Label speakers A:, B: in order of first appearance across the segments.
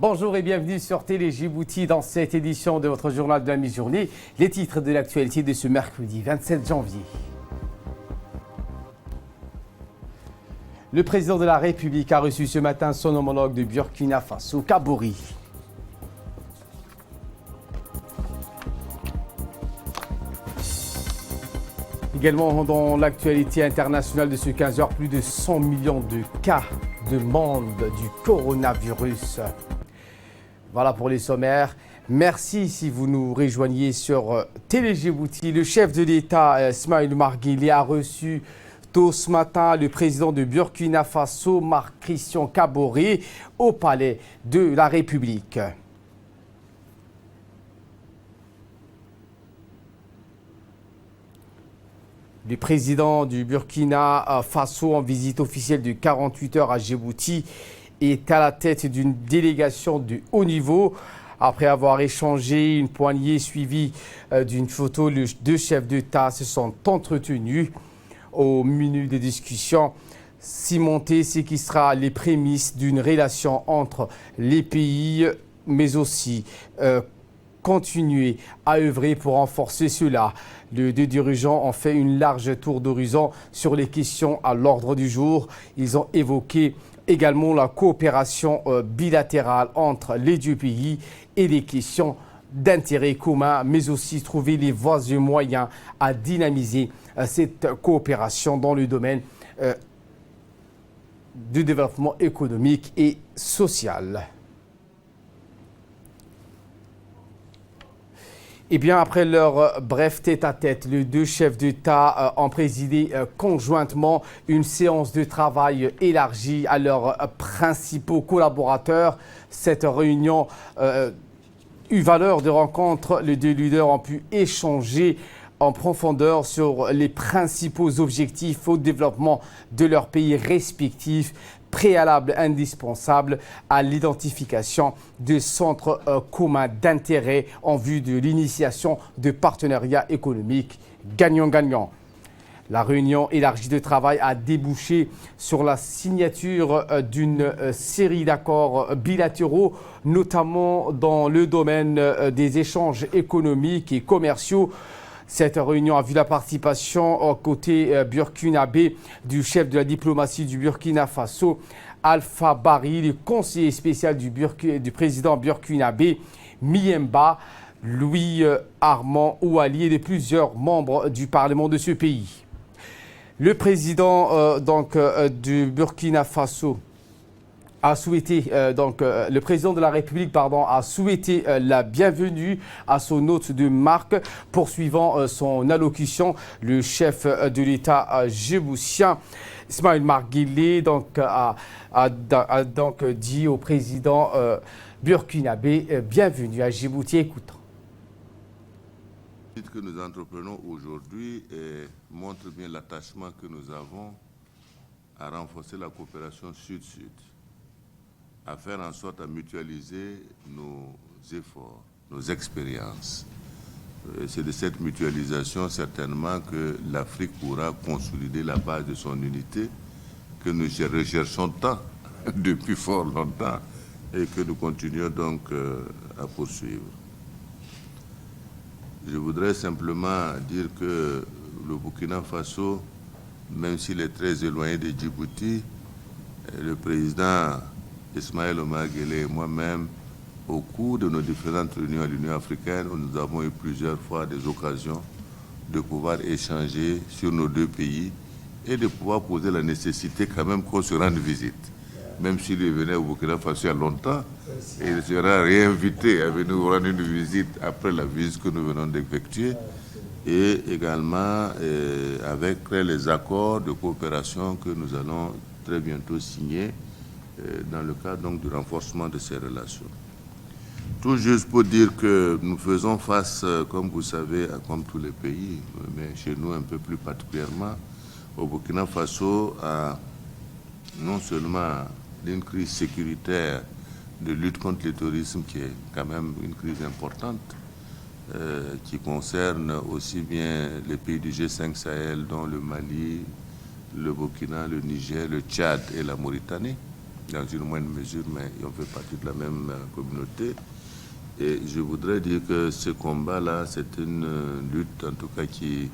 A: Bonjour et bienvenue sur Télé Djibouti dans cette édition de votre journal de la mi-journée. Les titres de l'actualité de ce mercredi 27 janvier. Le président de la République a reçu ce matin son homologue de Burkina Faso, Kaboré. Également dans l'actualité internationale de ce 15 heures, plus de 100 millions de cas de monde du coronavirus. Voilà pour les sommaires. Merci si vous nous rejoignez sur Télé Djibouti. Le chef de l'État, Ismaël Omar Guelleh, a reçu tôt ce matin le président de Burkina Faso, Marc-Christian Kaboré, au palais de la République. Le président du Burkina Faso, en visite officielle de 48 heures à Djibouti, est à la tête d'une délégation de haut niveau. Après avoir échangé une poignée suivie d'une photo, les deux chefs d'État se sont entretenus. Au menu des discussions, cimenter ce qui sera les prémices d'une relation entre les pays, mais aussi continuer à œuvrer pour renforcer cela. Les deux dirigeants ont fait une large tour d'horizon sur les questions à l'ordre du jour. Ils ont évoqué également la coopération bilatérale entre les deux pays et les questions d'intérêt commun, mais aussi trouver les voies et moyens à dynamiser cette coopération dans le domaine du développement économique et social. Et bien, après leur bref tête-à-tête, les deux chefs d'État ont présidé conjointement une séance de travail élargie à leurs principaux collaborateurs. Cette réunion eut valeur de rencontre. Les deux leaders ont pu échanger en profondeur sur les principaux objectifs au développement de leurs pays respectifs, préalable indispensable à l'identification de centres communs d'intérêt en vue de l'initiation de partenariats économiques gagnant-gagnant. La réunion élargie de travail a débouché sur la signature d'une série d'accords bilatéraux, notamment dans le domaine des échanges économiques et commerciaux. Cette réunion a vu la participation côté burkinabé du chef de la diplomatie du Burkina Faso, Alpha Bari, le conseiller spécial du président burkinabé, Miemba, Louis Armand Ouali et de plusieurs membres du Parlement de ce pays. Le président du Burkina Faso a souhaité, le président de la République a souhaité la bienvenue à son hôte de marque. Poursuivant son allocution, le chef de l'État djiboutien, Ismaël Omar Guelleh, a dit au président burkinabé bienvenue à Djibouti. Écoutons.
B: Ce que nous entreprenons aujourd'hui montre bien l'attachement que nous avons à renforcer la coopération sud-sud, à faire en sorte à mutualiser nos efforts, nos expériences. C'est de cette mutualisation certainement que l'Afrique pourra consolider la base de son unité que nous recherchons tant depuis fort longtemps et que nous continuons donc à poursuivre. Je voudrais simplement dire que le Burkina Faso, même s'il est très éloigné de Djibouti, le président Ismaël Omar Guelleh et moi-même, au cours de nos différentes réunions à l'Union africaine, où nous avons eu plusieurs fois des occasions de pouvoir échanger sur nos deux pays et de pouvoir poser la nécessité quand même qu'on se rende visite. Même s'il venait au Burkina Faso il y a longtemps, et il sera réinvité à venir rendre une visite après la visite que nous venons d'effectuer, et également avec les accords de coopération que nous allons très bientôt signer dans le cadre donc du renforcement de ces relations. Tout juste pour dire que nous faisons face, comme vous savez, comme tous les pays, mais chez nous un peu plus particulièrement, au Burkina Faso, à non seulement d'une crise sécuritaire de lutte contre le terrorisme qui est quand même une crise importante, qui concerne aussi bien les pays du G5 Sahel, dont le Mali, le Burkina, le Niger, le Tchad et la Mauritanie, dans une moindre mesure, mais on fait partie de la même communauté. Et je voudrais dire que ce combat-là, c'est une lutte, en tout cas, qui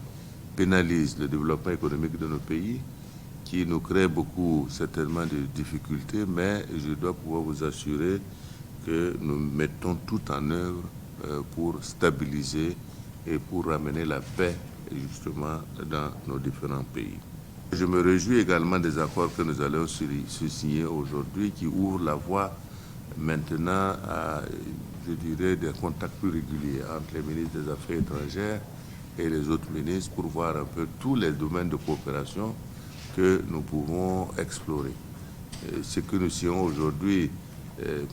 B: pénalise le développement économique de nos pays, qui nous crée beaucoup, certainement, de difficultés, mais je dois pouvoir vous assurer que nous mettons tout en œuvre pour stabiliser et pour ramener la paix, justement, dans nos différents pays. Je me réjouis également des accords que nous allons signer aujourd'hui, qui ouvrent la voie maintenant à, je dirais, des contacts plus réguliers entre les ministres des Affaires étrangères et les autres ministres pour voir un peu tous les domaines de coopération que nous pouvons explorer. Et ce que nous signons aujourd'hui,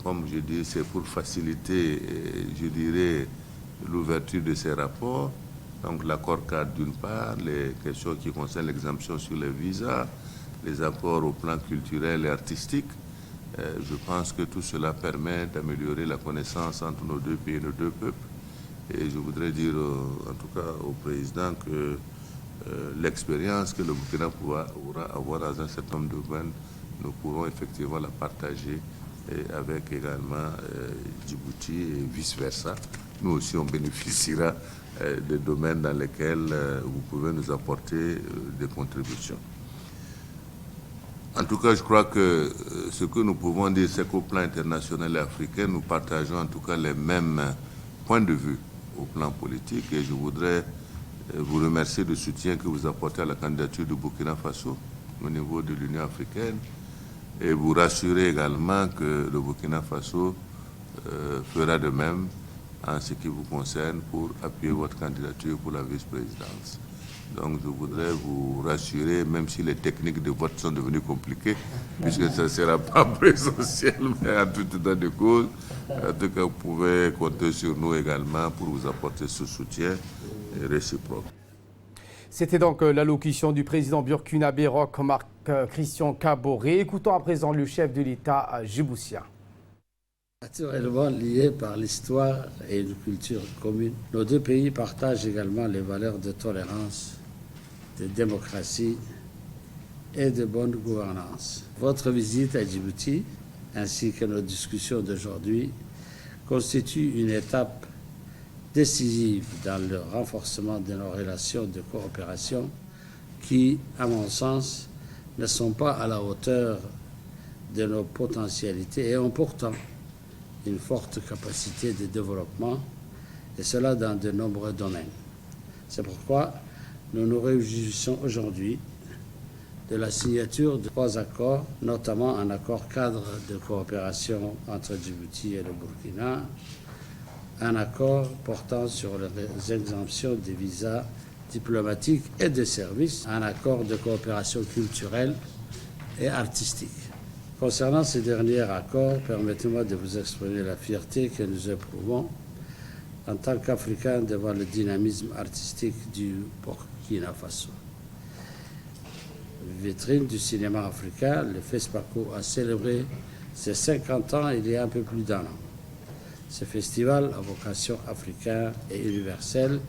B: comme je dis, c'est pour faciliter, je dirais, l'ouverture de ces rapports. Donc l'accord cadre d'une part, les questions qui concernent l'exemption sur les visas, les accords au plan culturel et artistique. Je pense que tout cela permet d'améliorer la connaissance entre nos deux pays et nos deux peuples. Et je voudrais dire, en tout cas au président, que l'expérience que le Burkina pourra avoir dans un certain nombre de domaines, nous pourrons effectivement la partager avec également Djibouti et vice-versa. Nous aussi, on bénéficiera des domaines dans lesquels vous pouvez nous apporter des contributions. En tout cas, je crois que ce que nous pouvons dire, c'est qu'au plan international et africain, nous partageons en tout cas les mêmes points de vue au plan politique. Et je voudrais vous remercier du soutien que vous apportez à la candidature du Burkina Faso au niveau de l'Union africaine et vous rassurer également que le Burkina Faso fera de même en ce qui vous concerne pour appuyer votre candidature pour la vice-présidence. Donc je voudrais vous rassurer, même si les techniques de vote sont devenues compliquées, puisque ça ne sera pas présentiel, mais en tout état de cause, en tout cas, vous pouvez compter sur nous également pour vous apporter ce soutien réciproque.
A: C'était donc l'allocution du président burkinabé Roch Marc Christian Kaboré. Écoutons à présent le chef de l'État djiboutien.
C: Naturellement liés par l'histoire et une culture commune, nos deux pays partagent également les valeurs de tolérance, de démocratie et de bonne gouvernance. Votre visite à Djibouti, ainsi que nos discussions d'aujourd'hui, constituent une étape décisive dans le renforcement de nos relations de coopération qui, à mon sens, ne sont pas à la hauteur de nos potentialités et ont pourtant une forte capacité de développement, et cela dans de nombreux domaines. C'est pourquoi nous nous réjouissons aujourd'hui de la signature de 3 accords, notamment un accord cadre de coopération entre Djibouti et le Burkina, un accord portant sur les exemptions des visas diplomatiques et de services, un accord de coopération culturelle et artistique. Concernant ces derniers accords, permettez-moi de vous exprimer la fierté que nous éprouvons en tant qu'Africains devant le dynamisme artistique du Burkina Faso. Vitrine du cinéma africain, le FESPACO a célébré ses 50 ans il y a un peu plus d'un an. Ce festival à vocation africaine et universelle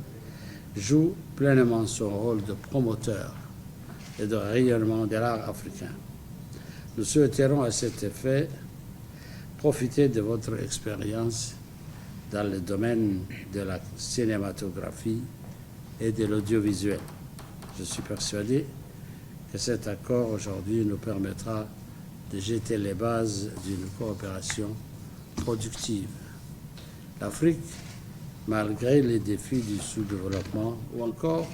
C: joue pleinement son rôle de promoteur et de rayonnement de l'art africain. Nous souhaiterons à cet effet profiter de votre expérience dans le domaine de la cinématographie et de l'audiovisuel. Je suis persuadé que cet accord aujourd'hui nous permettra de jeter les bases d'une coopération productive. L'Afrique, malgré les défis du sous-développement ou encore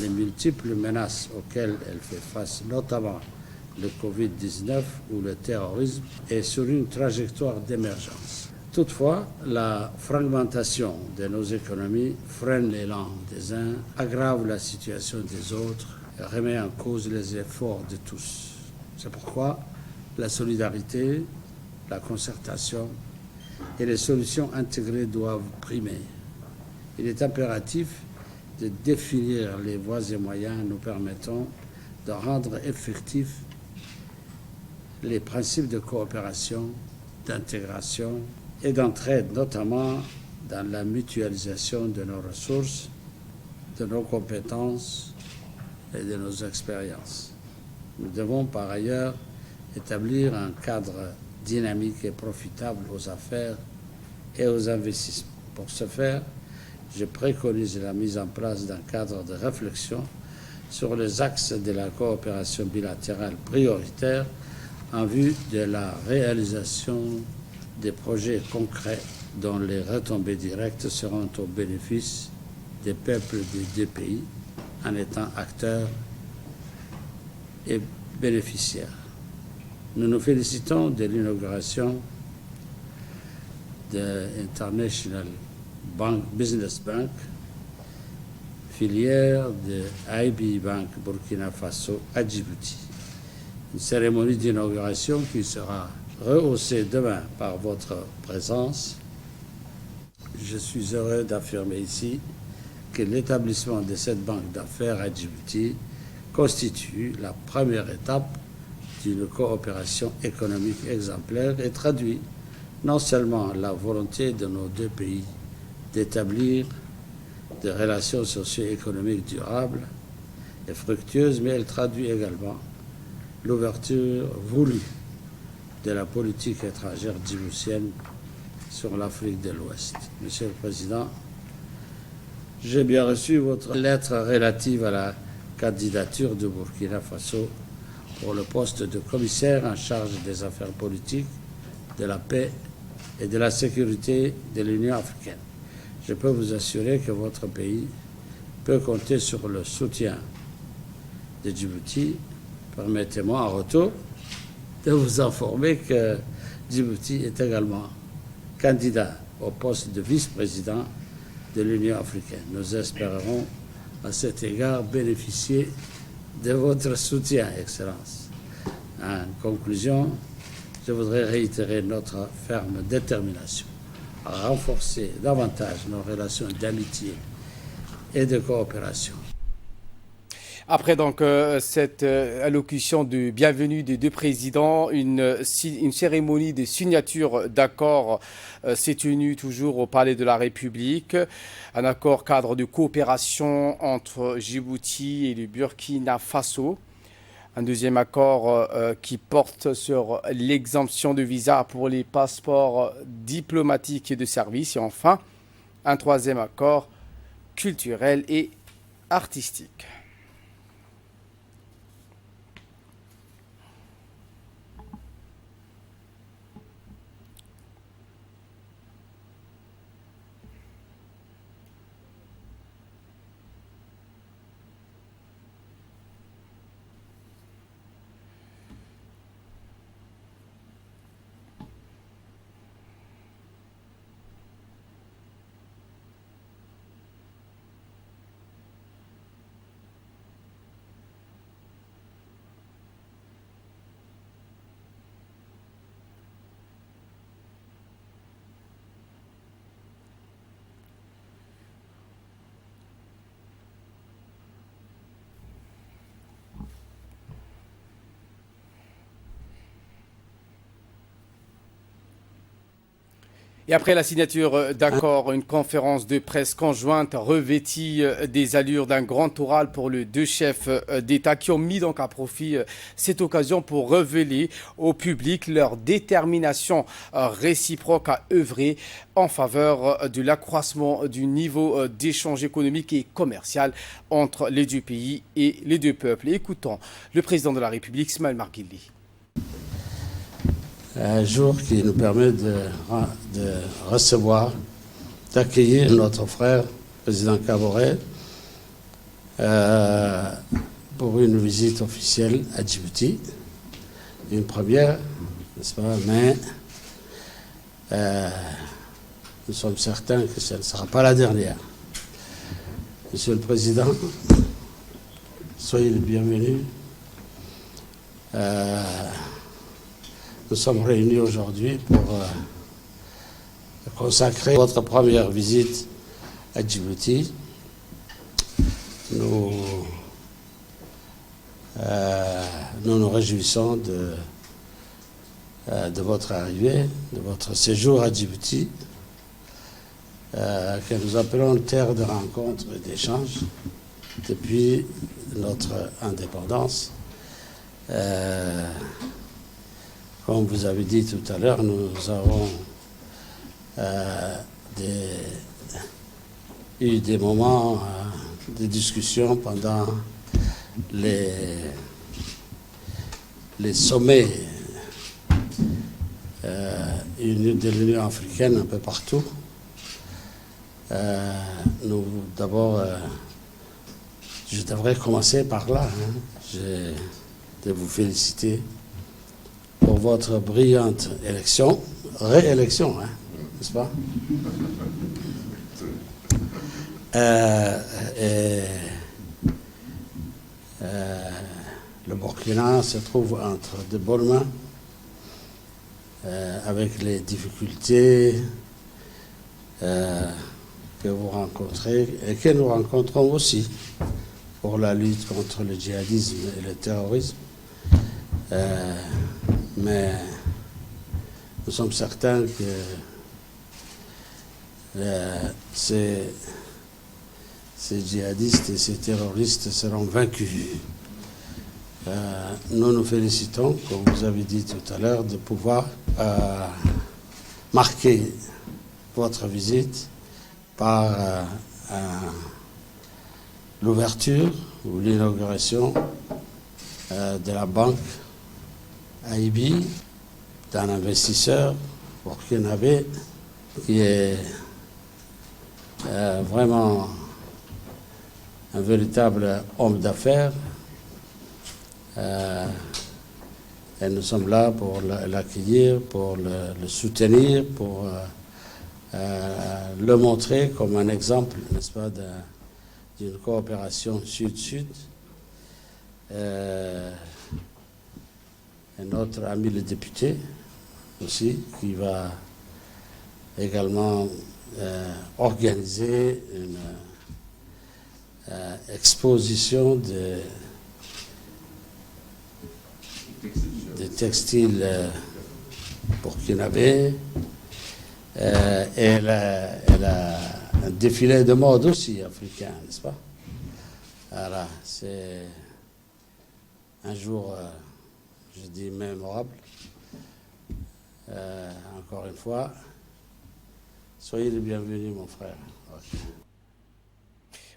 C: les multiples menaces auxquelles elle fait face, notamment le Covid-19 ou le terrorisme, est sur une trajectoire d'émergence. Toutefois, la fragmentation de nos économies freine l'élan des uns, aggrave la situation des autres et remet en cause les efforts de tous. C'est pourquoi la solidarité, la concertation et les solutions intégrées doivent primer. Il est impératif de définir les voies et moyens nous permettant de rendre effectifs les principes de coopération, d'intégration et d'entraide, notamment dans la mutualisation de nos ressources, de nos compétences et de nos expériences. Nous devons par ailleurs établir un cadre dynamique et profitable aux affaires et aux investissements. Pour ce faire, je préconise la mise en place d'un cadre de réflexion sur les axes de la coopération bilatérale prioritaire en vue de la réalisation des projets concrets dont les retombées directes seront au bénéfice des peuples des deux pays en étant acteurs et bénéficiaires. Nous nous félicitons de l'inauguration de International Business Bank, filière de IB Bank Burkina Faso à Djibouti. Une cérémonie d'inauguration qui sera rehaussée demain par votre présence. Je suis heureux d'affirmer ici que l'établissement de cette banque d'affaires à Djibouti constitue la première étape d'une coopération économique exemplaire et traduit non seulement la volonté de nos deux pays d'établir des relations socio-économiques durables et fructueuses, mais elle traduit également l'ouverture voulue de la politique étrangère djiboutienne sur l'Afrique de l'Ouest. Monsieur le Président, j'ai bien reçu votre lettre relative à la candidature de Burkina Faso pour le poste de commissaire en charge des affaires politiques, de la paix et de la sécurité de l'Union africaine. Je peux vous assurer que votre pays peut compter sur le soutien de Djibouti. Permettez-moi en retour de vous informer que Djibouti est également candidat au poste de vice-président de l'Union africaine. Nous espérons à cet égard bénéficier de votre soutien, Excellence. En conclusion, je voudrais réitérer notre ferme détermination à renforcer davantage nos relations d'amitié et de coopération.
A: Après donc cette allocution de bienvenue des deux présidents, une cérémonie de signature d'accord s'est tenue toujours au Palais de la République. Un accord cadre de coopération entre Djibouti et le Burkina Faso. Un deuxième accord qui porte sur l'exemption de visa pour les passeports diplomatiques et de service. Et enfin, un troisième accord culturel et artistique. Et après la signature d'accord, une conférence de presse conjointe revêtit des allures d'un grand oral pour les deux chefs d'État qui ont mis donc à profit cette occasion pour révéler au public leur détermination réciproque à œuvrer en faveur de l'accroissement du niveau d'échange économique et commercial entre les deux pays et les deux peuples. Écoutons le président de la République, Ismaël Omar Guelleh.
C: Un jour qui nous permet de recevoir, d'accueillir notre frère, le président Kaboré, pour une visite officielle à Djibouti. Une première, n'est-ce pas, mais nous sommes certains que ce ne sera pas la dernière. Monsieur le Président, soyez le bienvenu. Nous sommes réunis aujourd'hui pour consacrer votre première visite à Djibouti. Nous nous réjouissons de votre arrivée, de votre séjour à Djibouti, que nous appelons terre de rencontre et d'échange depuis notre indépendance. Comme vous avez dit tout à l'heure, nous avons eu des moments de discussion pendant les sommets de l'Union africaine un peu partout. D'abord, je devrais commencer par là. De vous féliciter pour votre brillante réélection, n'est-ce pas? Le Burkina se trouve entre de bonnes mains, avec les difficultés que vous rencontrez et que nous rencontrons aussi pour la lutte contre le djihadisme et le terrorisme. Mais nous sommes certains que ces djihadistes et ces terroristes seront vaincus. Nous nous félicitons, comme vous avez dit tout à l'heure, de pouvoir marquer votre visite par l'ouverture ou l'inauguration de la banque AIB, d'un investisseur burkinabé qui est vraiment un véritable homme d'affaires. Et nous sommes là pour l'accueillir, pour le soutenir, pour le montrer comme un exemple, n'est-ce pas, d'une coopération sud-sud. Et notre ami le député aussi, qui va également organiser une exposition de textiles burkinabés. Elle a un défilé de mode aussi africain, n'est-ce pas? Voilà, c'est un jour, je dis, mémorable. Encore une fois, soyez les bienvenus, mon frère. Okay.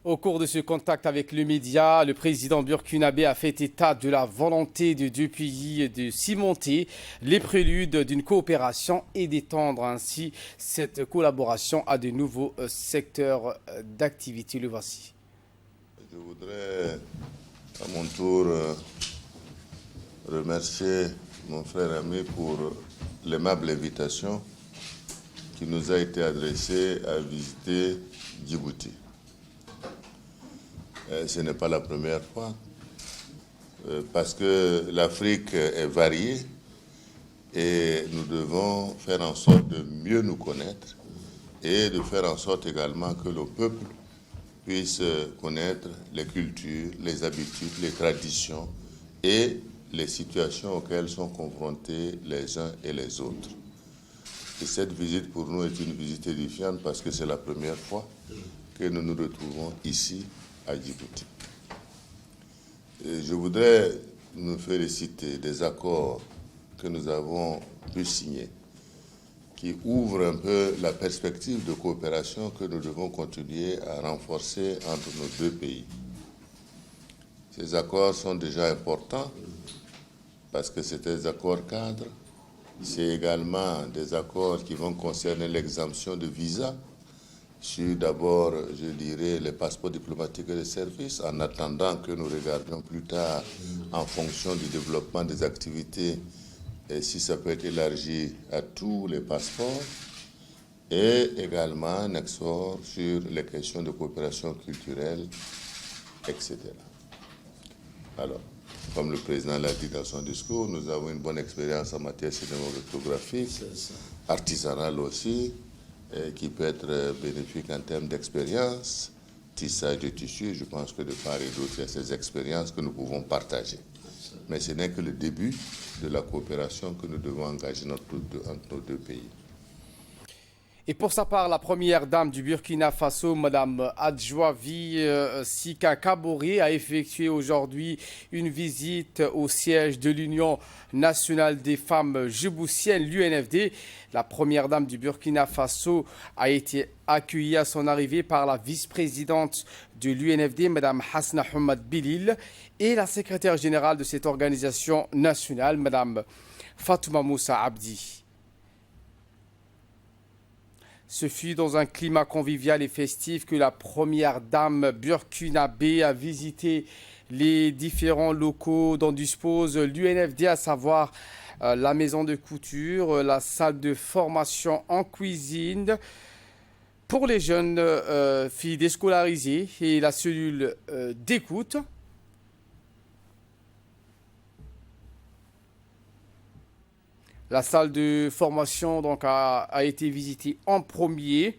A: Au cours de ce contact avec le média, le président burkinabé a fait état de la volonté des deux pays de cimenter les préludes d'une coopération et d'étendre ainsi cette collaboration à de nouveaux secteurs d'activité. Le voici.
B: Je voudrais à mon tour remercier mon frère ami pour l'aimable invitation qui nous a été adressée à visiter Djibouti. Ce n'est pas la première fois, parce que l'Afrique est variée et nous devons faire en sorte de mieux nous connaître et de faire en sorte également que le peuple puisse connaître les cultures, les habitudes, les traditions et les situations auxquelles sont confrontés les uns et les autres. Et cette visite pour nous est une visite édifiante parce que c'est la première fois que nous nous retrouvons ici à Djibouti. Et je voudrais nous féliciter des accords que nous avons pu signer qui ouvrent un peu la perspective de coopération que nous devons continuer à renforcer entre nos deux pays. Ces accords sont déjà importants parce que c'est des accords cadres. C'est également des accords qui vont concerner l'exemption de visa sur d'abord, je dirais, les passeports diplomatiques et de services, en attendant que nous regardions plus tard, en fonction du développement des activités, et si ça peut être élargi à tous les passeports, et également un exhort sur les questions de coopération culturelle, etc. Alors, comme le président l'a dit dans son discours, nous avons une bonne expérience en matière cinématographique, artisanale aussi, qui peut être bénéfique en termes d'expérience, tissage de tissus. Je pense que de part et d'autre, il y a ces expériences que nous pouvons partager. Mais ce n'est que le début de la coopération que nous devons engager entre nos deux pays.
A: Et pour sa part, la première dame du Burkina Faso, Mme Adjoavi Sika Kaboré, a effectué aujourd'hui une visite au siège de l'Union nationale des femmes djiboutiennes, l'UNFD. La première dame du Burkina Faso a été accueillie à son arrivée par la vice-présidente de l'UNFD, Mme Hasna Hamad Bilil, et la secrétaire générale de cette organisation nationale, Mme Fatouma Moussa Abdi. Ce fut dans un climat convivial et festif que la première dame burkinabé a visité les différents locaux dont dispose l'UNFD, à savoir la maison de couture, la salle de formation en cuisine pour les jeunes filles déscolarisées et la cellule d'écoute. La salle de formation donc, a été visitée en premier.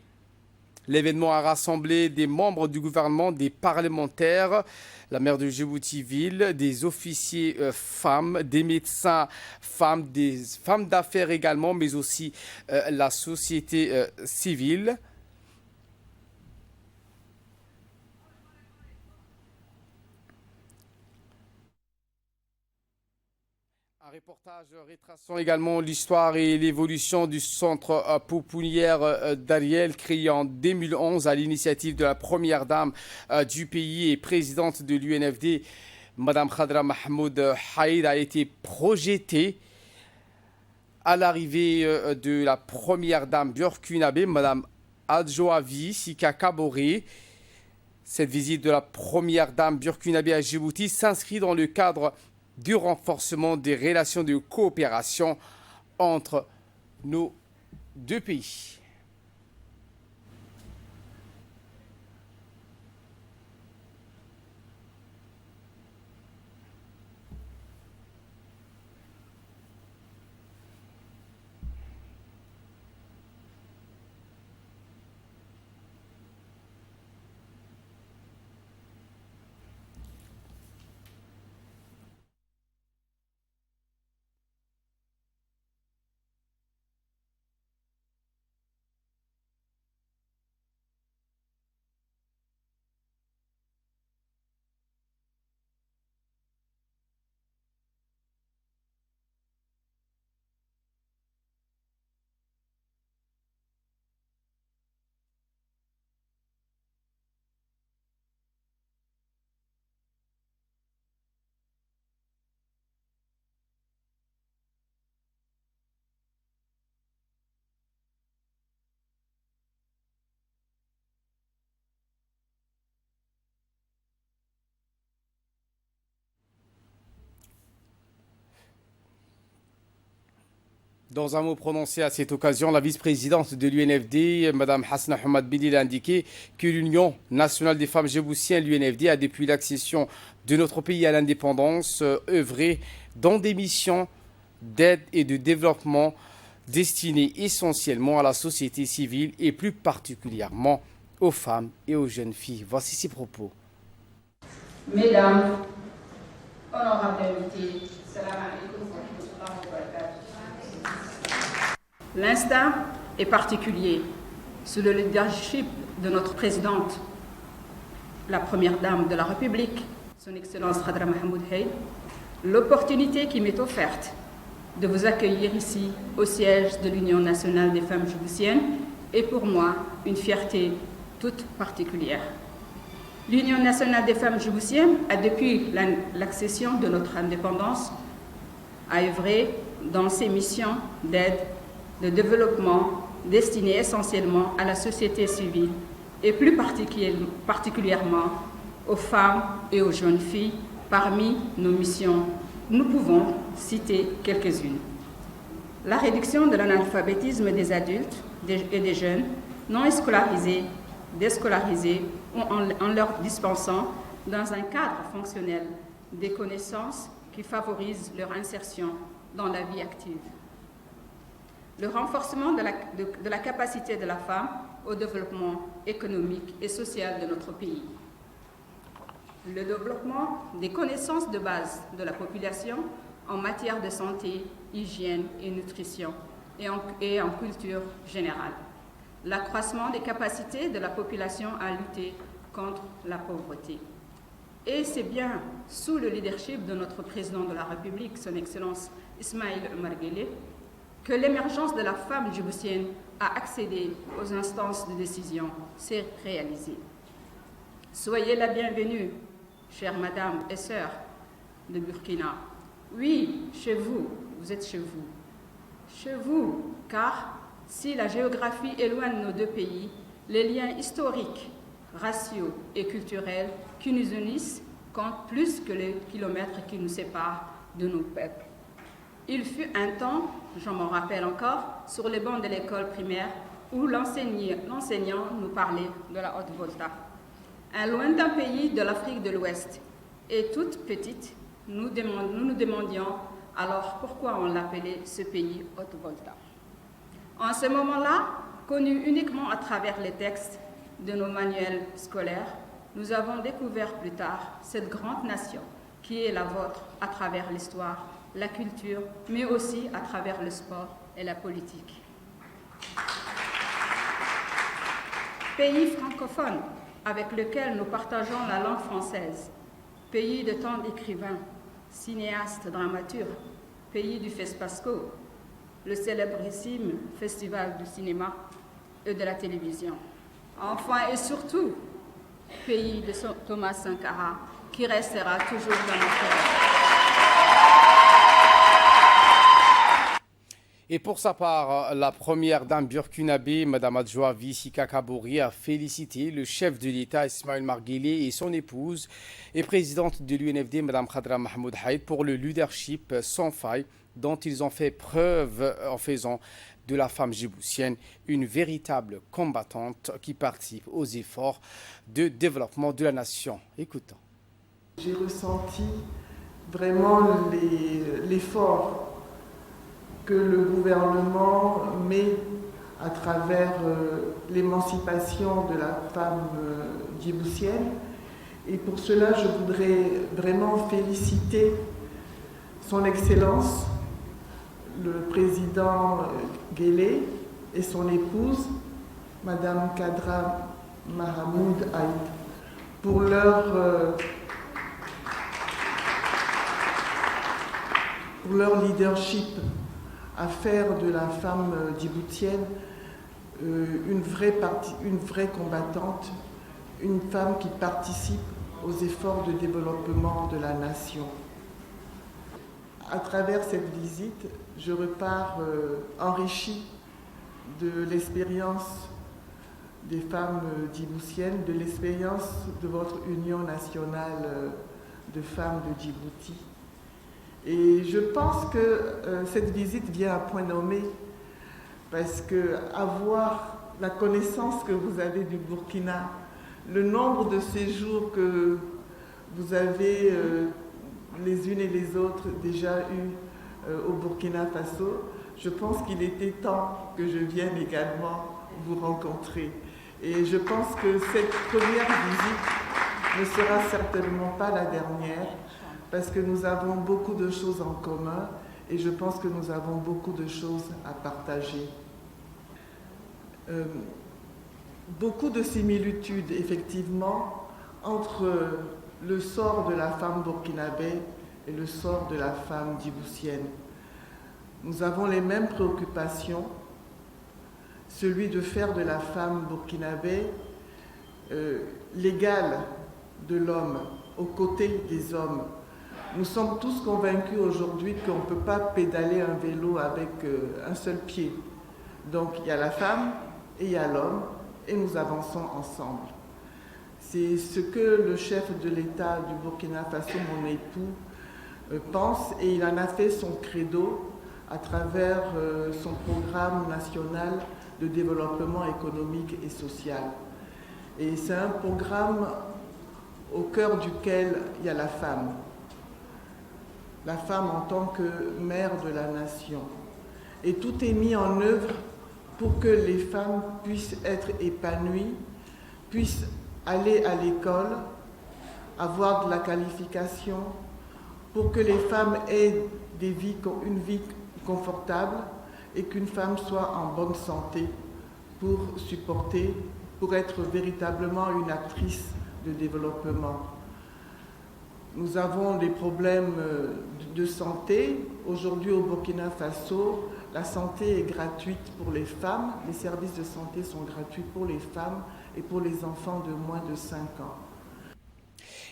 A: L'événement a rassemblé des membres du gouvernement, des parlementaires, la maire de Djibouti-Ville, des officiers femmes, des médecins femmes, des femmes d'affaires également, mais aussi la société civile. Un reportage retraçant également l'histoire et l'évolution du centre pouponnière d'Ariel, créé en 2011 à l'initiative de la première dame du pays et présidente de l'UNFD, Mme Khadra Mahmoud Haïd, a été projeté à l'arrivée de la première dame burkinabé, Mme Adjoavi Sika Kaboré. Cette visite de la première dame burkinabé à Djibouti s'inscrit dans le cadre du renforcement des relations de coopération entre nos deux pays. Dans un mot prononcé à cette occasion, la vice-présidente de l'UNFD, Mme Hasna Hamad Bilil, a indiqué que l'Union nationale des femmes djiboutiennes, l'UNFD, a depuis l'accession de notre pays à l'indépendance œuvré dans des missions d'aide et de développement destinées essentiellement à la société civile et plus particulièrement aux femmes et aux jeunes filles. Voici ses propos.
D: Mesdames, honorables invités, salam alaikum wa rahmatullahi wa barakatuh. L'instant est particulier. Sous le leadership de notre présidente, la première dame de la République, son Excellence Khadra Mahmoud Haïd, l'opportunité qui m'est offerte de vous accueillir ici au siège de l'Union nationale des femmes djiboutiennes est pour moi une fierté toute particulière. L'Union nationale des femmes djiboutiennes a, depuis l'accession de notre indépendance, a œuvré dans ses missions d'aide, de développement destinées essentiellement à la société civile et plus particulièrement aux femmes et aux jeunes filles. Parmi nos missions, nous pouvons citer quelques-unes. La réduction de l'analphabétisme des adultes et des jeunes non scolarisés, déscolarisés, en leur dispensant dans un cadre fonctionnel des connaissances qui favorisent leur insertion dans la vie active. Le renforcement de la capacité de la femme au développement économique et social de notre pays. Le développement des connaissances de base de la population en matière de santé, hygiène et nutrition et en culture générale. l'accroissement des capacités de la population à lutter contre la pauvreté. Et c'est bien sous le leadership de notre président de la République, son Excellence Ismaïl Omar Guelleh, que l'émergence de la femme djiboutienne a accédé aux instances de décision s'est réalisée. Soyez la bienvenue, chères madames et sœurs de Burkina. Oui, chez vous, vous êtes chez vous. Chez vous, car si la géographie éloigne nos deux pays, les liens historiques, raciaux et culturels qui nous unissent comptent plus que les kilomètres qui nous séparent de nos peuples. Il fut un temps, je m'en rappelle encore, sur les bancs de l'école primaire où l'enseignant nous parlait de la Haute-Volta. Un lointain pays de l'Afrique de l'Ouest. Et toute petite, nous nous demandions alors pourquoi on l'appelait ce pays Haute-Volta. En ce moment-là, connu uniquement à travers les textes de nos manuels scolaires, nous avons découvert plus tard cette grande nation qui est la vôtre à travers l'histoire, la culture, mais aussi à travers le sport et la politique. Pays francophone avec lequel nous partageons la langue française, pays de tant d'écrivains, cinéastes, dramaturges, pays du FESPACO, le célébrissime Festival du cinéma et de la télévision. Enfin et surtout, pays de Thomas Sankara, qui restera toujours dans nos cœurs.
A: Et pour sa part, la première dame burkinabé, Mme Adjoavi Sika Kabouri, a félicité le chef de l'État Ismaïl Omar Guelleh et son épouse et présidente de l'UNFD, Mme Khadra Mahmoud Haït, pour le leadership sans faille dont ils ont fait preuve en faisant de la femme djiboutienne une véritable combattante qui participe aux efforts de développement de la nation. Écoutons.
E: J'ai ressenti vraiment l'effort que le gouvernement met à travers l'émancipation de la femme djiboutienne. Et pour cela, je voudrais vraiment féliciter son Excellence, le président Guelleh et son épouse, Madame Khadra Mahmoud Haït, pour leur leadership à faire de la femme djiboutienne une vraie combattante, une femme qui participe aux efforts de développement de la nation. À travers cette visite, je repars enrichi de l'expérience des femmes djiboutiennes, de l'expérience de votre Union nationale de femmes de Djibouti. Et je pense que cette visite vient à point nommé parce que avoir la connaissance que vous avez du Burkina, le nombre de séjours que vous avez les unes et les autres déjà eu au Burkina Faso, je pense qu'il était temps que je vienne également vous rencontrer. Et je pense que cette première visite ne sera certainement pas la dernière, parce que nous avons beaucoup de choses en commun et je pense que nous avons beaucoup de choses à partager. Beaucoup de similitudes, effectivement, entre le sort de la femme burkinabé et le sort de la femme djiboutienne. Nous avons les mêmes préoccupations, celui de faire de la femme burkinabé l'égale de l'homme, aux côtés des hommes. Nous sommes tous convaincus aujourd'hui qu'on ne peut pas pédaler un vélo avec un seul pied. Donc il y a la femme et il y a l'homme et nous avançons ensemble. C'est ce que le chef de l'État du Burkina Faso, mon époux, pense et il en a fait son credo à travers son programme national de développement économique et social. Et c'est un programme au cœur duquel il y a la femme en tant que mère de la nation. Et tout est mis en œuvre pour que les femmes puissent être épanouies, puissent aller à l'école, avoir de la qualification, pour que les femmes aient une vie confortable et qu'une femme soit en bonne santé pour supporter, pour être véritablement une actrice de développement. Nous avons des problèmes de santé. Aujourd'hui au Burkina Faso, la santé est gratuite pour les femmes. Les services de santé sont gratuits pour les femmes et pour les enfants de moins de 5 ans.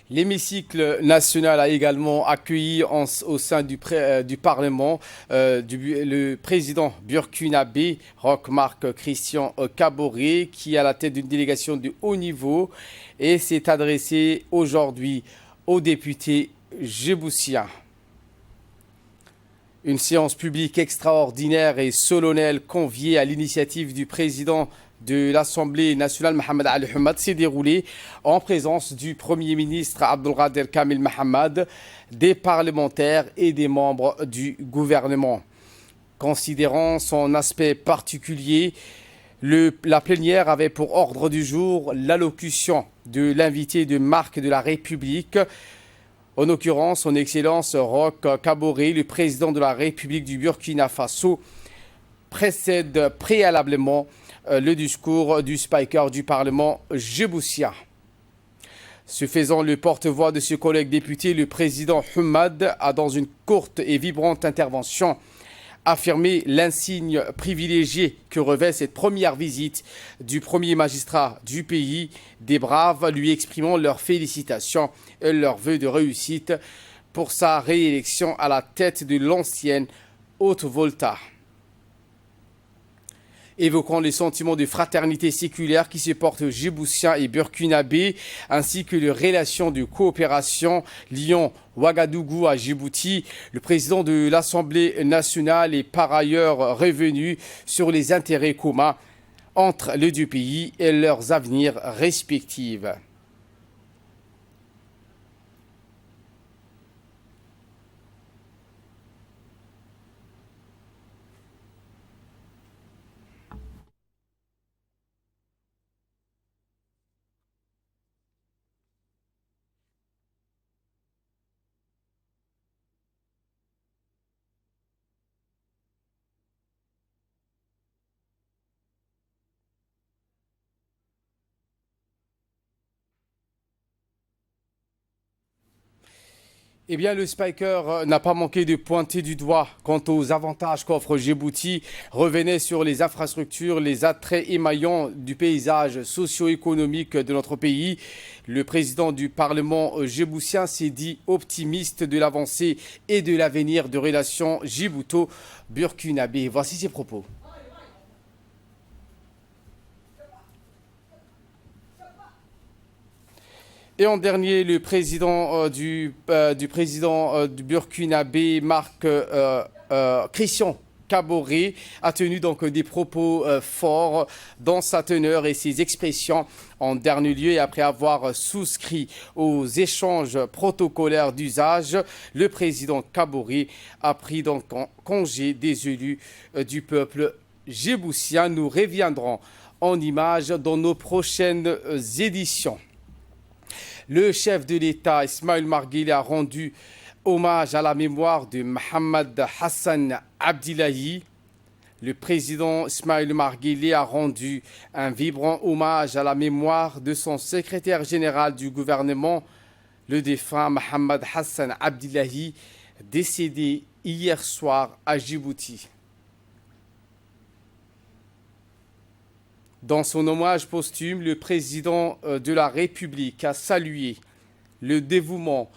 A: L'hémicycle national a également accueilli au sein du Parlement le président burkinabé, Roch-Marc Christian Kaboré, qui est à la tête d'une délégation de haut niveau et s'est adressé aujourd'hui aux députés djiboutiens. Une séance publique extraordinaire et solennelle conviée à l'initiative du président de l'Assemblée nationale, Mohamed Ali Hamad, s'est déroulée en présence du Premier ministre Abdelkader Kamil Mohamed, des parlementaires et des membres du gouvernement. Considérant son aspect particulier, la plénière avait pour ordre du jour l'allocution de l'invité de marque de la République, en l'occurrence son Excellence Roch Kaboré, le président de la République du Burkina Faso, précède préalablement le discours du Speaker du Parlement djiboutien. Ce faisant, le porte-voix de ses collègues députés, le président Hamad, a dans une courte et vibrante intervention affirmé l'insigne privilégié que revêt cette première visite du premier magistrat du pays, des braves lui exprimant leurs félicitations et leurs vœux de réussite pour sa réélection à la tête de l'ancienne Haute-Volta. Évoquant les sentiments de fraternité séculaire qui se portent djiboutiens et burkinabés, ainsi que les relations de coopération liant Ouagadougou à Djibouti, le président de l'Assemblée nationale est par ailleurs revenu sur les intérêts communs entre les deux pays et leurs avenirs respectifs. Eh bien, le Speaker n'a pas manqué de pointer du doigt quant aux avantages qu'offre Djibouti, revenait sur les infrastructures, les attraits émaillants du paysage socio-économique de notre pays. Le président du Parlement djiboutien s'est dit optimiste de l'avancée et de l'avenir de relations djibouto-burkinabé. Voici ses propos. Et en dernier, le président du Burkinabé, Christian Kaboré, a tenu donc des propos forts dans sa teneur et ses expressions. En dernier lieu, et après avoir souscrit aux échanges protocolaires d'usage, le président Kaboré a pris donc en congé des élus du peuple djiboutien. Nous reviendrons en images dans nos prochaines éditions. Le chef de l'État, Ismaël Omar Guelleh, a rendu hommage à la mémoire de Mohamed Hassan Abdillahi. Le président Ismaël Omar Guelleh a rendu un vibrant hommage à la mémoire de son secrétaire général du gouvernement, le défunt Mohamed Hassan Abdillahi, décédé hier soir à Djibouti. Dans son hommage posthume, le président de la République a salué le dévouement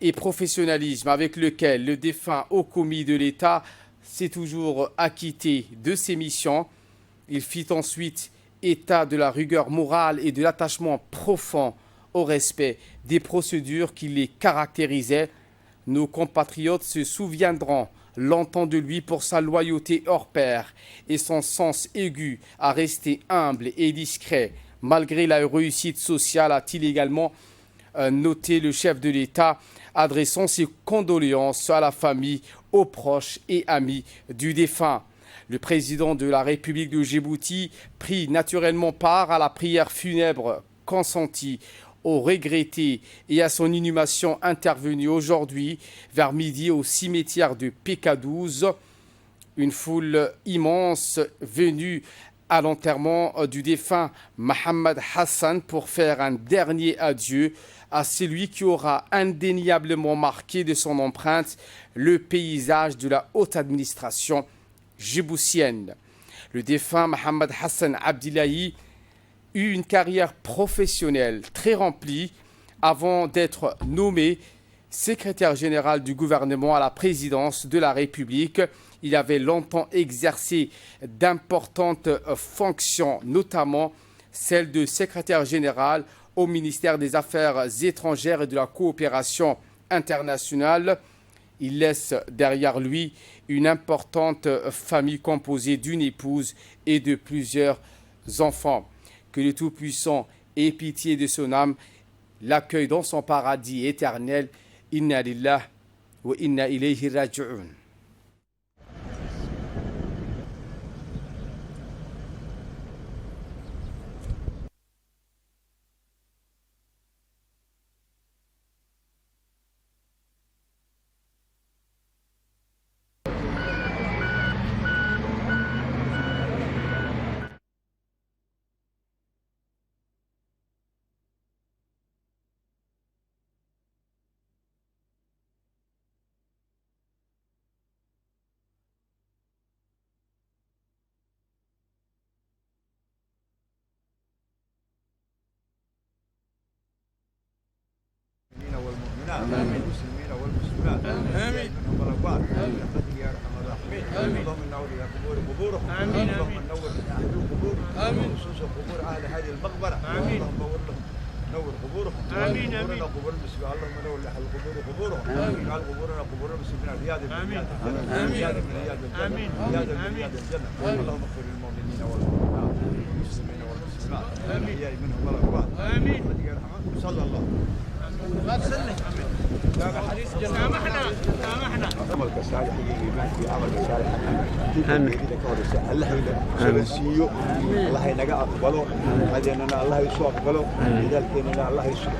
A: et professionnalisme avec lequel le défunt haut commis de l'État s'est toujours acquitté de ses missions. Il fit ensuite état de la rigueur morale et de l'attachement profond au respect des procédures qui les caractérisaient. Nos compatriotes se souviendront longtemps de lui pour sa loyauté hors pair et son sens aigu à rester humble et discret. Malgré la réussite sociale, a-t-il également noté le chef de l'État, adressant ses condoléances à la famille, aux proches et amis du défunt. Le président de la République de Djibouti prit naturellement part à la prière funèbre consentie au regretté et à son inhumation intervenue aujourd'hui vers midi au cimetière de PK12. Une foule immense venue à l'enterrement du défunt Mohamed Hassan pour faire un dernier adieu à celui qui aura indéniablement marqué de son empreinte le paysage de la haute administration djiboutienne. Le défunt Mohamed Hassan Abdillahi eut une carrière professionnelle très remplie avant d'être nommé secrétaire général du gouvernement à la présidence de la République. Il avait longtemps exercé d'importantes fonctions, notamment celle de secrétaire général au ministère des Affaires étrangères et de la coopération internationale. Il laisse derrière lui une importante famille composée d'une épouse et de plusieurs enfants. Que le Tout-Puissant ait pitié de son âme, l'accueille dans son paradis éternel. Inna lillah wa inna ilayhi raji'un.
F: المسلمين والمسلمات امين وبركات يا ارحم الراحمين اللهم نور الى قبورهم امين اللهم نور قبورهم امين خصوصا قبور اهل هذه المقبره امين اللهم نور قبورهم امين امين قبور المسلمين اللهم نور لاهل القبور قبورهم اجعل قبورنا قبور المسلمين رياض من رياض الجنه رياض من رياض الجنه رياض من رياض الجنه اللهم اغفر للمؤمنين والمؤمنات والمسلمين والمسلمات الاحياء منهم والاموات امين يا ارحم صلى الله سامحنا عمل كسالي حقيقي ما في عمل كسالي حقيقي امين الله يسيو الله ينقى اقبله هذينا الله يسوق اقبله لذلك الله يسوق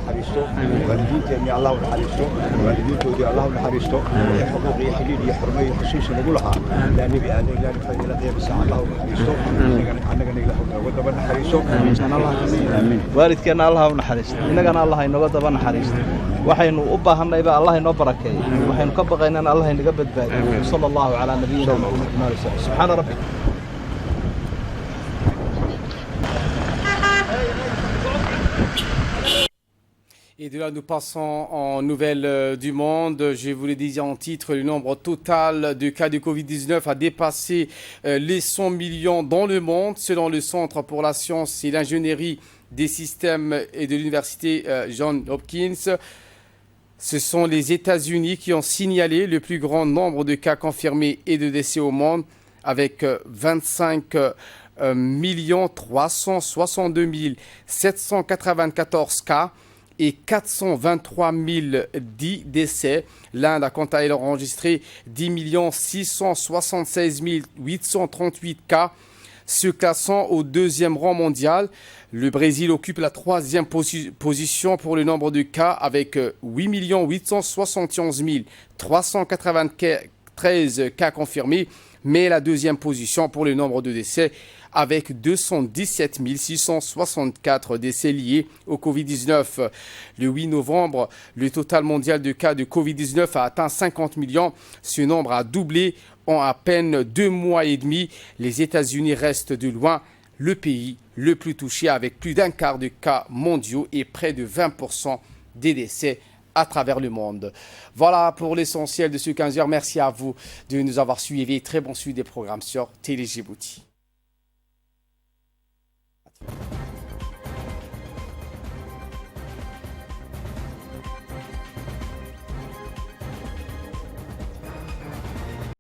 F: حريصته والدين الله حريصته والدين تودي الله حريصته حقوق حديد يحرمي خصوصا نقولها لا نبي ان لا نفعل لا بس الله حريصته انك نقول ودبر حريصته ان الله امين والدكنا الله نحريصته اننا الله inooga daba naxariisto waxaynu u baahanay ba Allah inoo barakeeyo waxaynu ka baqaynaa Allah inaga badbaadiyo sallallahu ala nabiyina muhammad subhana rabbika.
A: Et de là, nous passons en nouvelles du monde. Je vous le disais en titre, le nombre total de cas de Covid-19 a dépassé les 100 millions dans le monde, selon le Centre pour la science et l'ingénierie des systèmes et de l'université Johns Hopkins. Ce sont les États-Unis qui ont signalé le plus grand nombre de cas confirmés et de décès au monde, avec 25 362 794 cas et 423 010 décès. L'Inde a quant à elle enregistré 10 676 838 cas, se classant au deuxième rang mondial. Le Brésil occupe la troisième position pour le nombre de cas avec 8 871 393 cas confirmés, mais la deuxième position pour le nombre de décès avec 217 664 décès liés au Covid-19. Le 8 novembre, le total mondial de cas de Covid-19 a atteint 50 millions. Ce nombre a doublé en à peine 2 mois et demi. Les États-Unis restent de loin le pays le plus touché avec plus d'un quart de cas mondiaux et près de 20% des décès à travers le monde. Voilà pour l'essentiel de ce 15h. Merci à vous de nous avoir suivis. Très bon suivi des programmes sur Télé Djibouti.